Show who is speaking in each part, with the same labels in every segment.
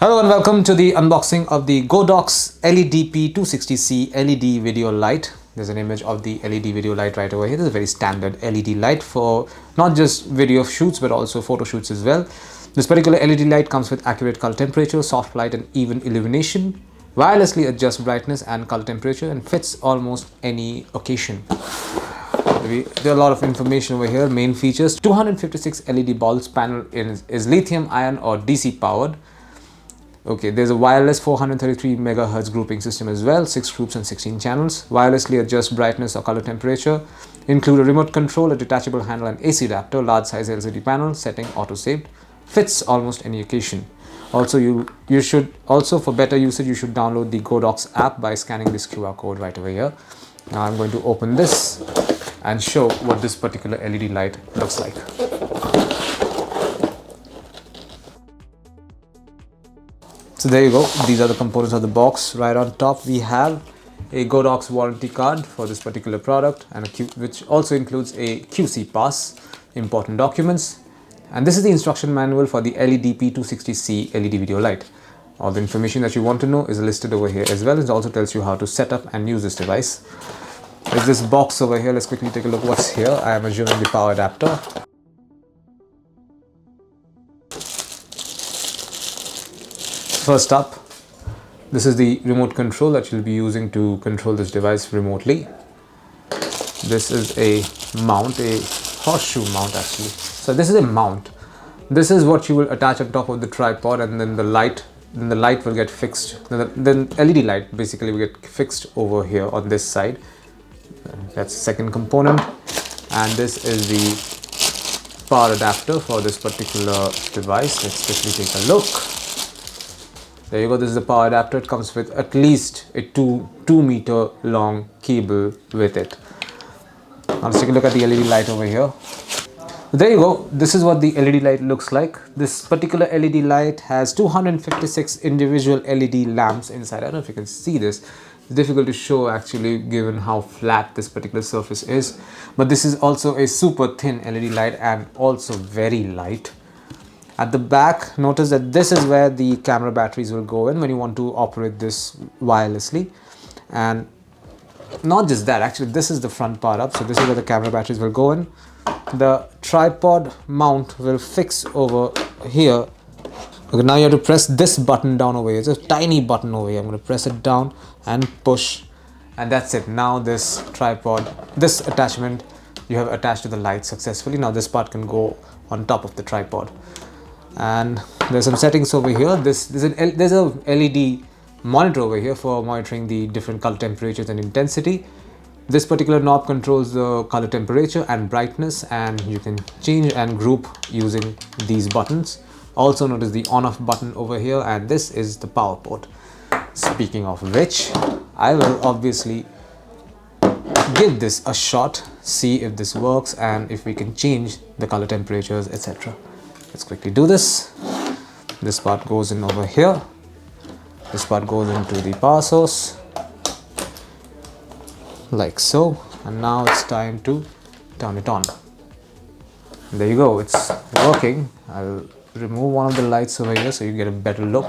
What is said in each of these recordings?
Speaker 1: Hello and welcome to the unboxing of the Godox LED P260C LED Video Light. There's an image of the LED video light right over here. This is a very standard LED light for not just video shoots but also photo shoots as well. This particular LED light comes with accurate color temperature, soft light and even illumination, wirelessly adjusts brightness and color temperature and fits almost any occasion. There are a lot of information over here. Main features: 256 LED bulbs, panel is lithium ion or DC powered. Okay, there's a wireless 433 MHz grouping system as well, 6 groups and 16 channels. Wirelessly adjust brightness or color temperature. Include a remote control, a detachable handle and AC adapter, large size LCD panel, setting auto saved. Fits almost any occasion. Also, you should for better usage, you should download the Godox app by scanning this QR code right over here. Now I'm going to open this and show what this particular LED light looks like. So there you go, these are the components of the box. Right on top we have a Godox warranty card for this particular product, and which also includes a QC pass, important documents. And this is the instruction manual for the LED P260C LED video light. All the information that you want to know is listed over here as well. It also tells you how to set up and use this device. There's this box over here. Let's quickly take a look what's here. I am assuming the power adapter. First up, this is the remote control that you'll be using to control this device remotely. This is a mount, a horseshoe mount actually. So this is a mount. This is what you will attach on top of the tripod, and then the light will get fixed. Then LED light basically will get fixed over here on this side. That's the second component. And this is the power adapter for this particular device. Let's quickly take a look. There you go, this is the power adapter. It comes with at least a 2 meter long cable with it. Now let's take a look at the LED light over here. There you go, this is what the LED light looks like. This particular LED light has 256 individual LED lamps inside. I don't know if you can see this. It's difficult to show actually given how flat this particular surface is. But this is also a super thin LED light and also very light. At the back, notice that this is where the camera batteries will go in when you want to operate this wirelessly. And not just that, actually this is the front part up. So this is where the camera batteries will go in. The tripod mount will fix over here. Okay, now you have to press this button down over here. It's a tiny button over here. I'm going to press it down and push. And that's it. Now this tripod, this attachment, you have attached to the light successfully. Now this part can go on top of the tripod. And there's some settings over here. There's a LED monitor over here for monitoring the different color temperatures and intensity. This particular knob controls the color temperature and brightness, and you can change and group using these buttons. Also notice the on-off button over here, and this is the power port. Speaking of which, I will obviously give this a shot, see if this works and if we can change the color temperatures, etc. Let's quickly do this. This part goes in over here. This part goes into the power source, like so. And now it's time to turn it on. There you go, it's working. I'll remove one of the lights over here so you get a better look.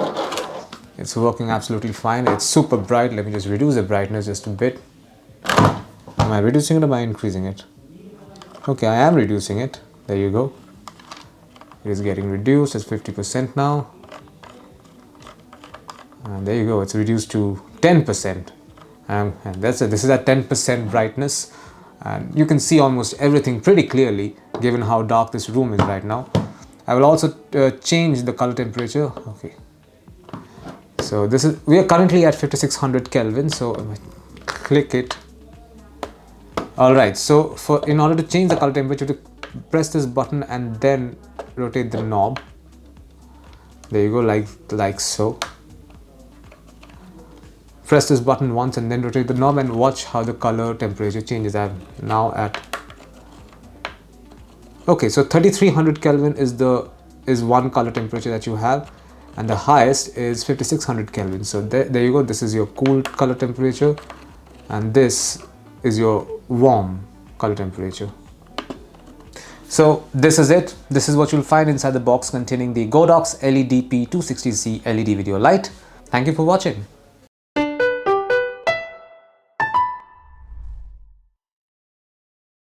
Speaker 1: It's working absolutely fine. It's super bright. Let me just reduce the brightness just a bit. Am I reducing it or am I increasing it? Okay, I am reducing it. There you go. It is getting reduced. It's 50% now. And there you go. It's reduced to 10%. And that's it. This is at 10% brightness. And you can see almost everything pretty clearly given how dark this room is right now. I will also change the color temperature. Okay. So we are currently at 5600 Kelvin. So I'm going to click it. Alright. So in order to change the color temperature, to press this button and then rotate the knob. There you go, like so. Press this button once and then rotate the knob and watch how the color temperature changes. I'm now at, okay, so 3300 Kelvin is one color temperature that you have, and the highest is 5600 Kelvin. So there you go. This is your cool color temperature, and this is your warm color temperature. So this is it. This is what you'll find inside the box containing the Godox LED P260C LED video light. Thank you for watching.